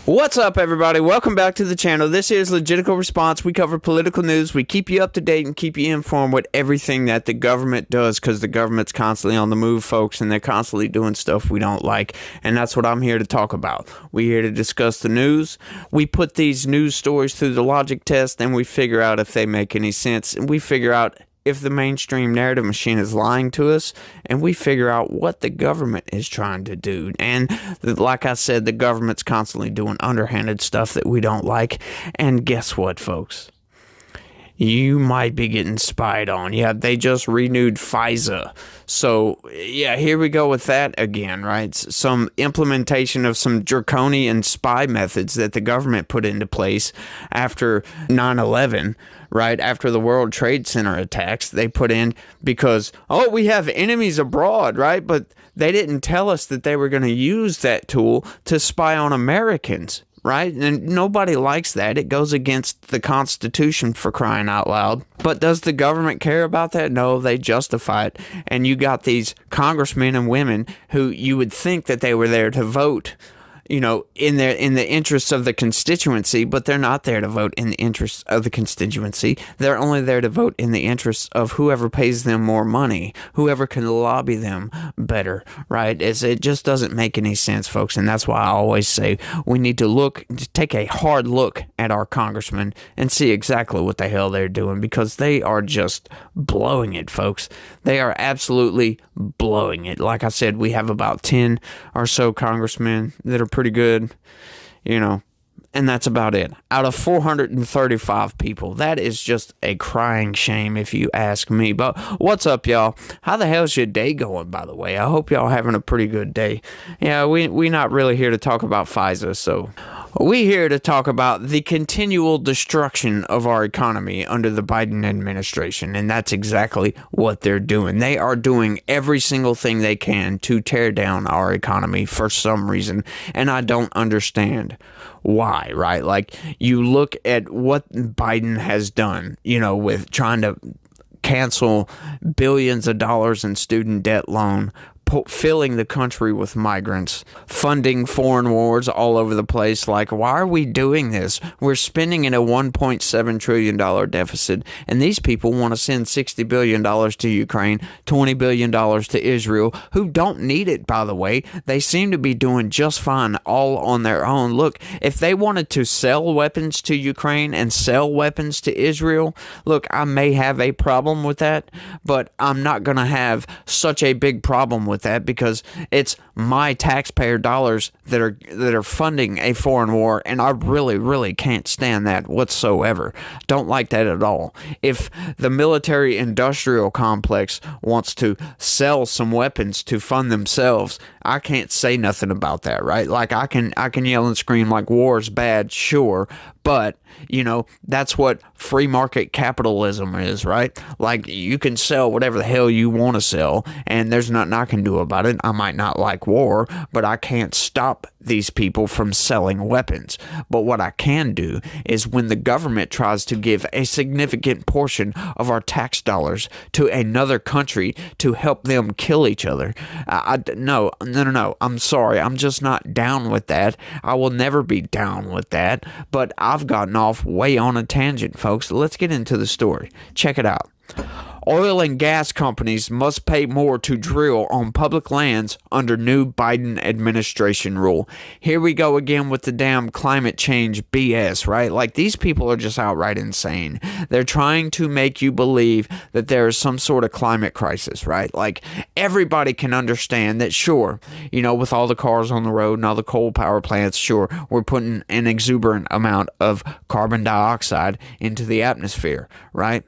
What's up, everybody? Welcome back to the channel. This is Legitical Response. We cover political news. We keep you up to date and keep you informed with everything that the government does, because the government's constantly on the move, folks, and they're constantly doing stuff we don't like. And that's what I'm here to talk about. We're here to discuss the news. We put these news stories through the logic test, and we figure out if they make any sense. And we figure out if the mainstream narrative machine is lying to us, and we figure out what the government is trying to do. And like I said, the government's constantly doing underhanded stuff that we don't like. And guess what, folks? You might be getting spied on. Yeah, they just renewed FISA. So, yeah, here we go with that again, right? Some implementation of some draconian spy methods that the government put into place after 9/11, right? After the World Trade Center attacks, they put in because, we have enemies abroad, right? But they didn't tell us that they were going to use that tool to spy on Americans. Right? And nobody likes that. It goes against the Constitution, for crying out loud. But does the government care about that? No, they justify it. And you got these congressmen and women who you would think that they were there to vote, in the interests of the constituency, but they're not there to vote in the interests of the constituency. They're only there to vote in the interests of whoever pays them more money, whoever can lobby them better, right? It just doesn't make any sense, folks, and that's why I always say we need to take a hard look at our congressmen and see exactly what the hell they're doing, because they are just blowing it, folks. They are absolutely blowing it. Like I said, we have about 10 or so congressmen that are pretty good, and that's about it. Out of 435 people, that is just a crying shame if you ask me. But what's up, y'all? How the hell's your day going, by the way? I hope y'all having a pretty good day. Yeah, we not really here to talk about FISA, so we here to talk about the continual destruction of our economy under the Biden administration, and that's exactly what they're doing. They are doing every single thing they can to tear down our economy for some reason, and I don't understand why, right? Like, you look at what Biden has done, with trying to cancel billions of dollars in student debt loan, filling the country with migrants, funding foreign wars all over the place. Like, why are we doing this? We're spending in a $1.7 trillion deficit, and these people want to send $60 billion to Ukraine, $20 billion to Israel, who don't need it, by the way. They seem to be doing just fine all on their own. Look, if they wanted to sell weapons to Ukraine and sell weapons to Israel, look, I may have a problem with that, but I'm not going to have such a big problem with that, because it's my taxpayer dollars that are funding a foreign war, and I really can't stand that whatsoever. Don't like that at all. If the military industrial complex wants to sell some weapons to fund themselves, I can't say nothing about that, right? Like, I can yell and scream like war is bad, sure, but that's what free market capitalism is, right? Like, you can sell whatever the hell you want to sell, and there's nothing I can do about it. I might not like war, but I can't stop these people from selling weapons. But what I can do is, when the government tries to give a significant portion of our tax dollars to another country to help them kill each other, no, I'm sorry. I'm just not down with that. I will never be down with that. But I've gotten off way on a tangent, folks. Let's get into the story. Check it out. Oil and gas companies must pay more to drill on public lands under new Biden administration rule. Here we go again with the damn climate change BS, right? Like, these people are just outright insane. They're trying to make you believe that there is some sort of climate crisis, right? Like, everybody can understand that, sure, with all the cars on the road and all the coal power plants, sure, we're putting an exuberant amount of carbon dioxide into the atmosphere, right?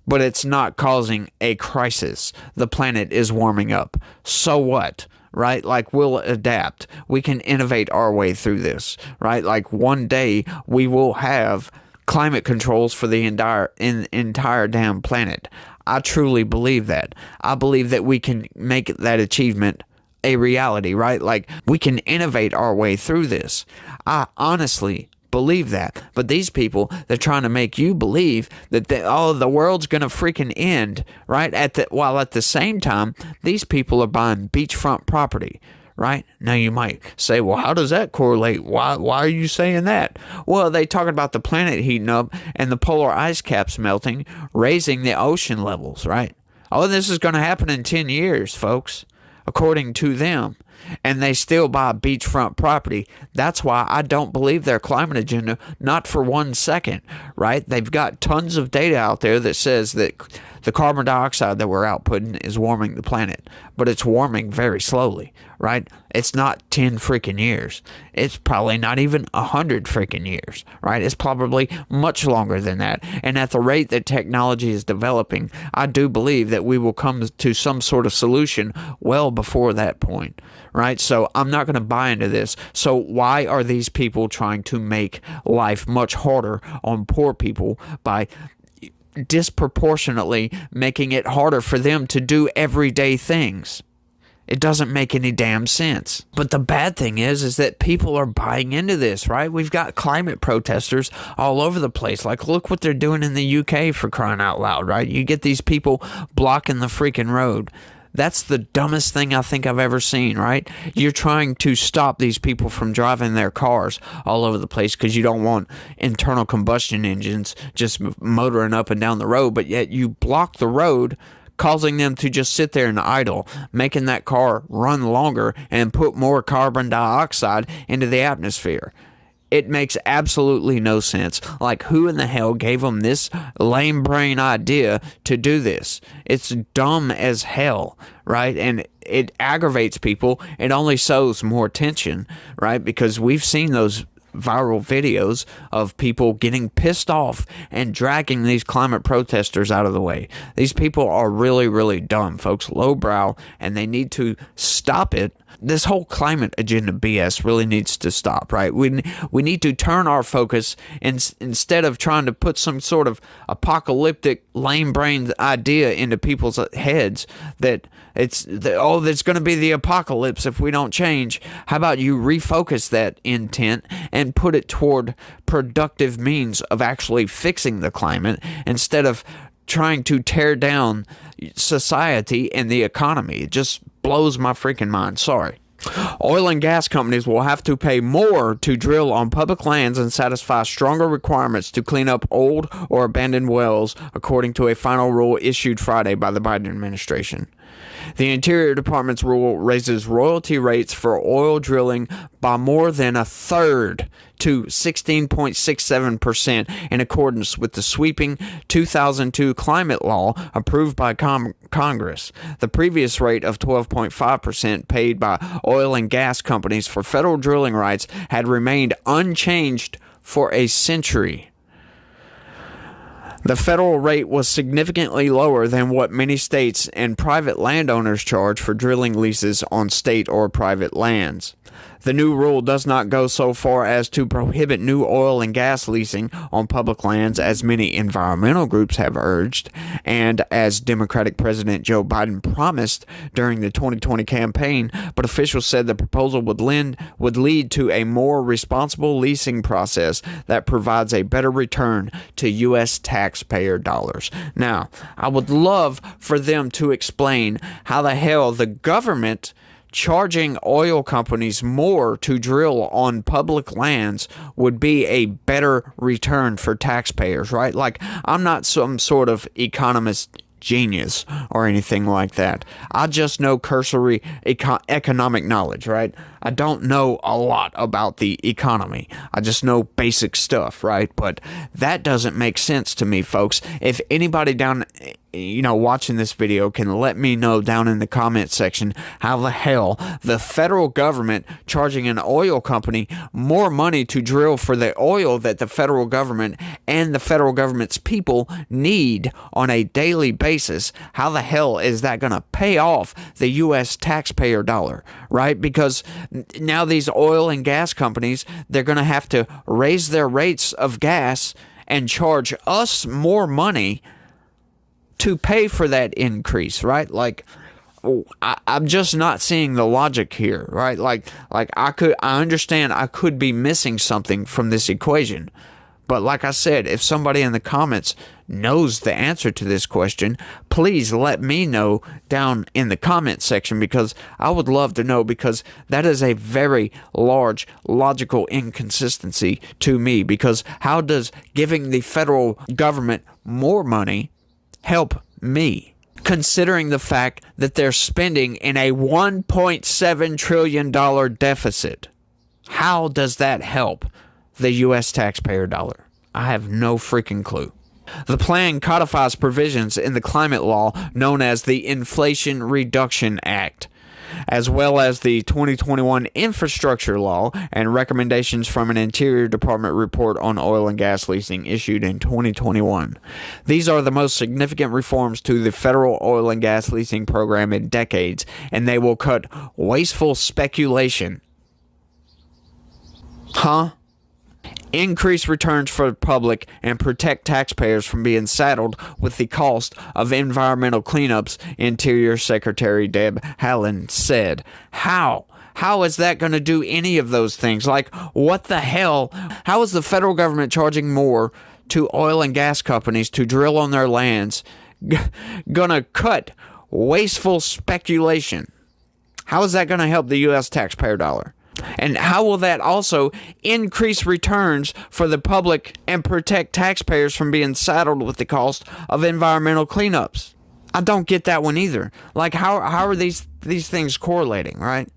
But it's not causing a crisis. The planet is warming up. So what? Right? Like, we'll adapt. We can innovate our way through this, right? Like, one day we will have climate controls for the entire damn planet. I truly believe that. I believe that we can make that achievement a reality, right? Like, we can innovate our way through this. I honestly believe that. But these people, they're trying to make you believe that the world's going to freaking end, right? While at the same time, these people are buying beachfront property, right? Now you might say, well, how does that correlate? Why are you saying that? Well, they talking about the planet heating up and the polar ice caps melting, raising the ocean levels, right? Oh, this is going to happen in 10 years, folks, according to them. And they still buy beachfront property. That's why I don't believe their climate agenda, not for 1 second, right? They've got tons of data out there that says that the carbon dioxide that we're outputting is warming the planet, but it's warming very slowly, right? It's not 10 freaking years. It's probably not even 100 freaking years, right? It's probably much longer than that. And at the rate that technology is developing, I do believe that we will come to some sort of solution well before that point, right? So I'm not going to buy into this. So why are these people trying to make life much harder on poor people by disproportionately making it harder for them to do everyday things? It doesn't make any damn sense. But the bad thing is that people are buying into this, right? We've got climate protesters all over the place. Like, look what they're doing in the UK, for crying out loud, right? You get these people blocking the freaking road. That's the dumbest thing I think I've ever seen, right? You're trying to stop these people from driving their cars all over the place because you don't want internal combustion engines just motoring up and down the road, but yet you block the road, causing them to just sit there and idle, making that car run longer and put more carbon dioxide into the atmosphere. It makes absolutely no sense. Like, who in the hell gave them this lame brain idea to do this? It's dumb as hell, right? And it aggravates people. It only sows more tension, right? Because we've seen those viral videos of people getting pissed off and dragging these climate protesters out of the way. These people are really, really dumb, folks, lowbrow, and they need to stop it. This whole climate agenda BS really needs to stop, right? We need to turn our focus, and instead of trying to put some sort of apocalyptic lame-brained idea into people's heads that it's going to be the apocalypse if we don't change. How about you refocus that intent and put it toward productive means of actually fixing the climate instead of trying to tear down society and the economy? It just blows my freaking mind. Sorry. Oil and gas companies will have to pay more to drill on public lands and satisfy stronger requirements to clean up old or abandoned wells, according to a final rule issued Friday by the Biden administration. The Interior Department's rule raises royalty rates for oil drilling by more than a third to 16.67% in accordance with the sweeping 2002 climate law approved by Congress. The previous rate of 12.5% paid by oil and gas companies for federal drilling rights had remained unchanged for a century. The federal rate was significantly lower than what many states and private landowners charge for drilling leases on state or private lands. The new rule does not go so far as to prohibit new oil and gas leasing on public lands, as many environmental groups have urged, and as Democratic President Joe Biden promised during the 2020 campaign, but officials said the proposal would lead to a more responsible leasing process that provides a better return to U.S. taxpayer dollars. Now, I would love for them to explain how the hell the government charging oil companies more to drill on public lands would be a better return for taxpayers, right? Like, I'm not some sort of economist genius or anything like that. I just know cursory economic knowledge, right? I don't know a lot about the economy. I just know basic stuff, right? But that doesn't make sense to me, folks. If anybody down, watching this video can let me know down in the comment section how the hell the federal government charging an oil company more money to drill for the oil that the federal government and the federal government's people need on a daily basis, how the hell is that going to pay off the U.S. taxpayer dollar, right? Because now these oil and gas companies, they're going to have to raise their rates of gas and charge us more money to pay for that increase, right? Like, I'm just not seeing the logic here, right? Like I understand I could be missing something from this equation, But like I said, if somebody in the comments knows the answer to this question, please let me know down in the comment section, because I would love to know, because that is a very large logical inconsistency to me. Because how does giving the federal government more money help me, considering the fact that they're spending in a $1.7 trillion deficit? How does that help the U.S. taxpayer dollar? I have no freaking clue. The plan codifies provisions in the climate law known as the Inflation Reduction Act, as well as the 2021 Infrastructure Law and recommendations from an Interior Department report on oil and gas leasing issued in 2021. These are the most significant reforms to the federal oil and gas leasing program in decades, and they will cut wasteful speculation. Increase returns for the public and protect taxpayers from being saddled with the cost of environmental cleanups, Interior Secretary Deb Haaland said. How is that going to do any of those things? Like, what the hell? How is the federal government charging more to oil and gas companies to drill on their lands going to cut wasteful speculation? How is that going to help the U.S. taxpayer dollar? And how will that also increase returns for the public and protect taxpayers from being saddled with the cost of environmental cleanups? I don't get that one either. Like, how are these things correlating, right?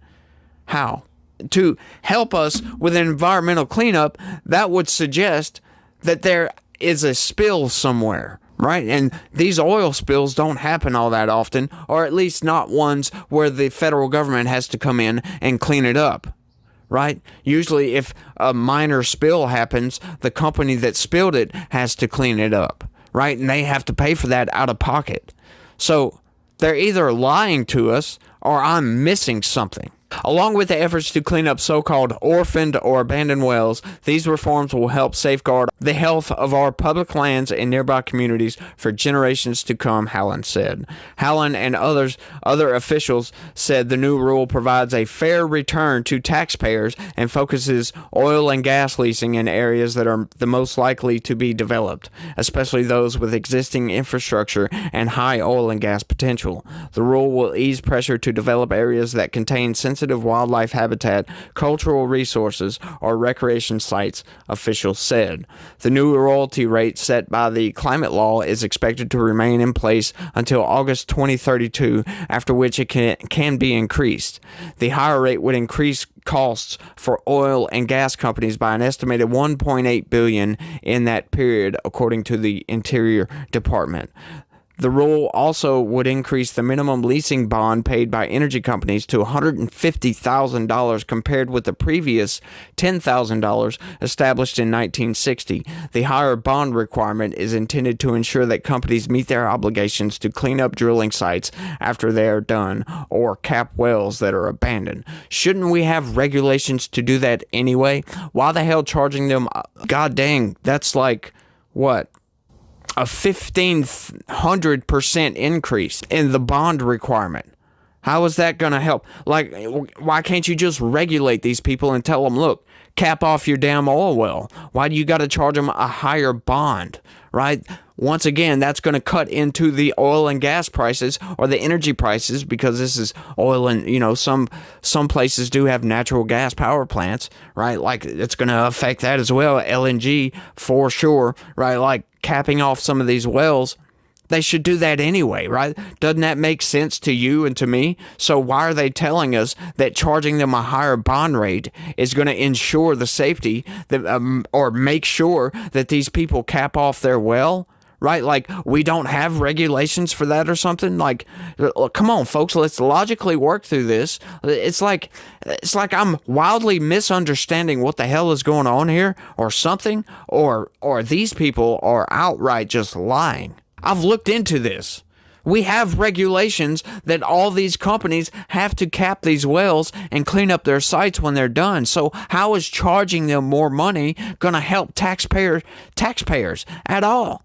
How? To help us with an environmental cleanup, that would suggest that there is a spill somewhere, right? And these oil spills don't happen all that often, or at least not ones where the federal government has to come in and clean it up. Right? Usually if a minor spill happens, the company that spilled it has to clean it up, right? And they have to pay for that out of pocket. So they're either lying to us or I'm missing something. Along with the efforts to clean up so-called orphaned or abandoned wells, these reforms will help safeguard the health of our public lands and nearby communities for generations to come, Haaland said. Haaland and other officials said the new rule provides a fair return to taxpayers and focuses oil and gas leasing in areas that are the most likely to be developed, especially those with existing infrastructure and high oil and gas potential. The rule will ease pressure to develop areas that contain sensitive wildlife habitat, cultural resources, or recreation sites, officials said. The new royalty rate set by the climate law is expected to remain in place until August 2032, after which it can be increased. The higher rate would increase costs for oil and gas companies by an estimated $1.8 billion in that period, according to the Interior Department. The rule also would increase the minimum leasing bond paid by energy companies to $150,000 compared with the previous $10,000 established in 1960. The higher bond requirement is intended to ensure that companies meet their obligations to clean up drilling sites after they are done or cap wells that are abandoned. Shouldn't we have regulations to do that anyway? Why the hell charging them? God dang, that's like, what? A 1,500% increase in the bond requirement. How is that going to help? Like, why can't you just regulate these people and tell them, look, cap off your damn oil well? Why do you got to charge them a higher bond, right? Once again, that's going to cut into the oil and gas prices or the energy prices, because this is oil and, some places do have natural gas power plants, right? Like, it's going to affect that as well. LNG for sure, right? Like, capping off some of these wells, they should do that anyway, right? Doesn't that make sense to you and to me? So why are they telling us that charging them a higher bond rate is going to ensure the safety that, or make sure that these people cap off their well? Right? Like, we don't have regulations for that or something? Like, come on, folks, let's logically work through this. It's like I'm wildly misunderstanding what the hell is going on here or something, or these people are outright just lying. I've looked into this. We have regulations that all these companies have to cap these wells and clean up their sites when they're done. So how is charging them more money going to help taxpayers at all?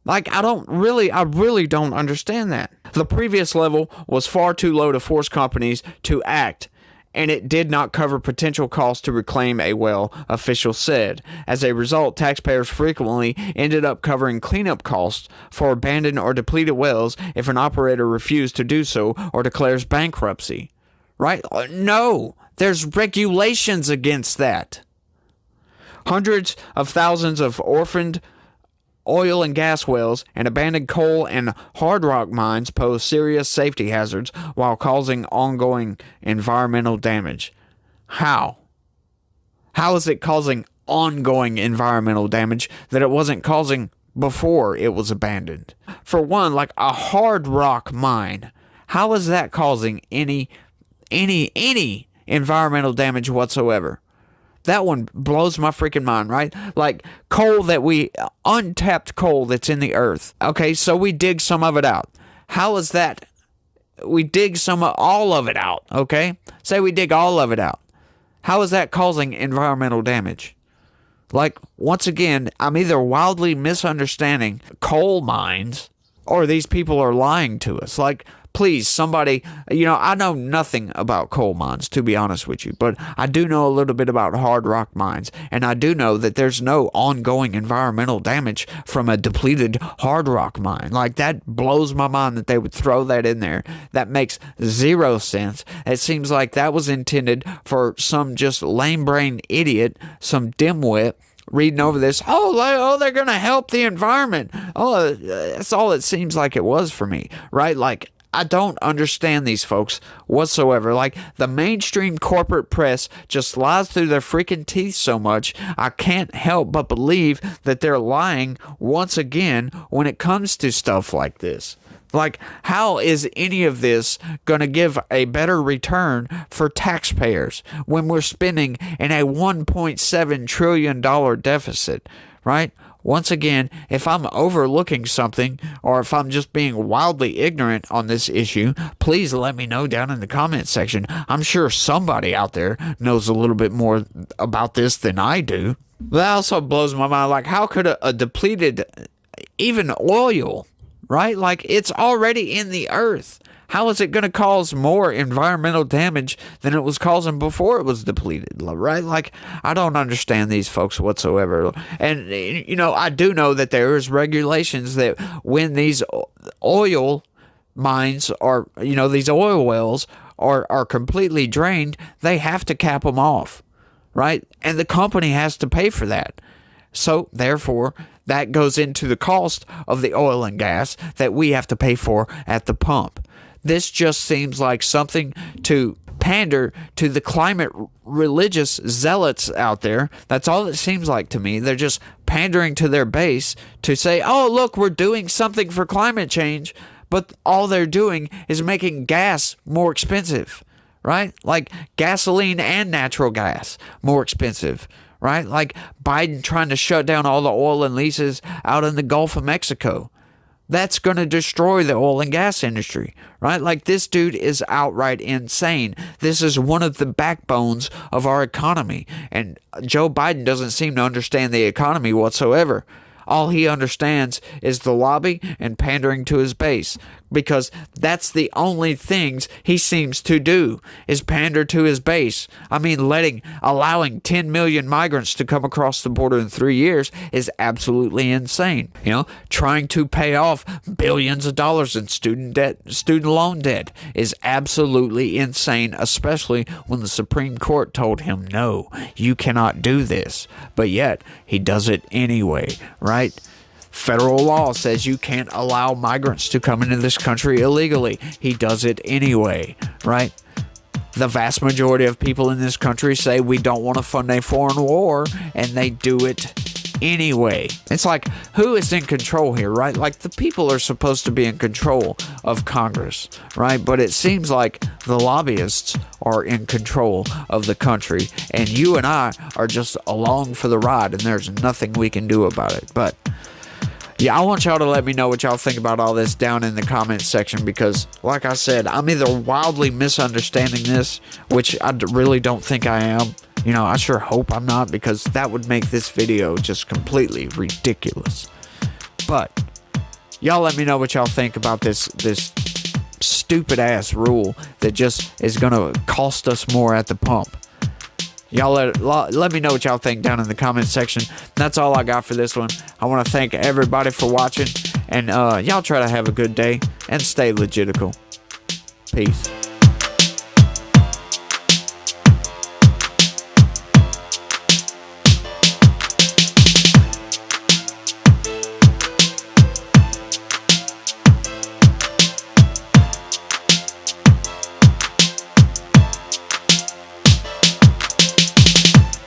Like, I really don't understand that. The previous level was far too low to force companies to act, and it did not cover potential costs to reclaim a well, officials said. As a result, taxpayers frequently ended up covering cleanup costs for abandoned or depleted wells if an operator refused to do so or declares bankruptcy. Right? No, there's regulations against that. Hundreds of thousands of orphaned oil and gas wells and abandoned coal and hard rock mines pose serious safety hazards while causing ongoing environmental damage. How? How is it causing ongoing environmental damage that it wasn't causing before it was abandoned? For one, like a hard rock mine, how is that causing any environmental damage whatsoever? That one blows my freaking mind, right? Like coal untapped coal that's in the earth. Okay, so we dig some of it out. How is that? We dig all of it out, okay? Say we dig all of it out. How is that causing environmental damage? Like, once again, I'm either wildly misunderstanding coal mines or these people are lying to us. Like, please, somebody, I know nothing about coal mines, to be honest with you, but I do know a little bit about hard rock mines, and I do know that there's no ongoing environmental damage from a depleted hard rock mine. Like, that blows my mind that they would throw that in there. That makes zero sense. It seems like that was intended for some just lame-brained idiot, some dimwit, reading over this. Oh, they're going to help the environment. Oh, that's all it seems like it was for me, right? Like, I don't understand these folks whatsoever. Like, the mainstream corporate press just lies through their freaking teeth so much, I can't help but believe that they're lying once again when it comes to stuff like this. Like, how is any of this going to give a better return for taxpayers when we're spending in a $1.7 trillion deficit, right? Once again, if I'm overlooking something or if I'm just being wildly ignorant on this issue, please let me know down in the comment section. I'm sure somebody out there knows a little bit more about this than I do. That also blows my mind. Like, how could a depleted, even oil, right? Like, it's already in the earth. How is it going to cause more environmental damage than it was causing before it was depleted, right? Like, I don't understand these folks whatsoever. And, I do know that there is regulations that when these oil mines are, these oil wells are completely drained, they have to cap them off, right? And the company has to pay for that. So, therefore, that goes into the cost of the oil and gas that we have to pay for at the pump. This just seems like something to pander to the climate religious zealots out there. That's all it seems like to me. They're just pandering to their base to say, oh, look, we're doing something for climate change. But all they're doing is making gas more expensive, right? Like gasoline and natural gas more expensive, right? Like Biden trying to shut down all the oil and leases out in the Gulf of Mexico. That's going to destroy the oil and gas industry, right? Like, this dude is outright insane. This is one of the backbones of our economy. And Joe Biden doesn't seem to understand the economy whatsoever. All he understands is the lobby and pandering to his base, because that's the only things he seems to do is pander to his base. I mean, allowing 10 million migrants to come across the border in 3 years is absolutely insane. Trying to pay off billions of dollars in student loan debt is absolutely insane, especially when the Supreme Court told him, no, you cannot do this. But yet, he does it anyway, right? Federal law says you can't allow migrants to come into this country illegally. He does it anyway, right? The vast majority of people in this country say we don't want to fund a foreign war, and they do it anyway. It's like, who is in control here, right? Like, the people are supposed to be in control of Congress, right? But it seems like the lobbyists are in control of the country, and you and I are just along for the ride, and there's nothing we can do about it. But yeah, I want y'all to let me know what y'all think about all this down in the comments section, because, like I said, I'm either wildly misunderstanding this, which I really don't think I am. I sure hope I'm not, because that would make this video just completely ridiculous. But y'all let me know what y'all think about this stupid ass rule that just is gonna cost us more at the pump. Y'all let me know what y'all think down in the comment section. That's all I got for this one. I want to thank everybody for watching, and y'all try to have a good day and stay legitical. Peace.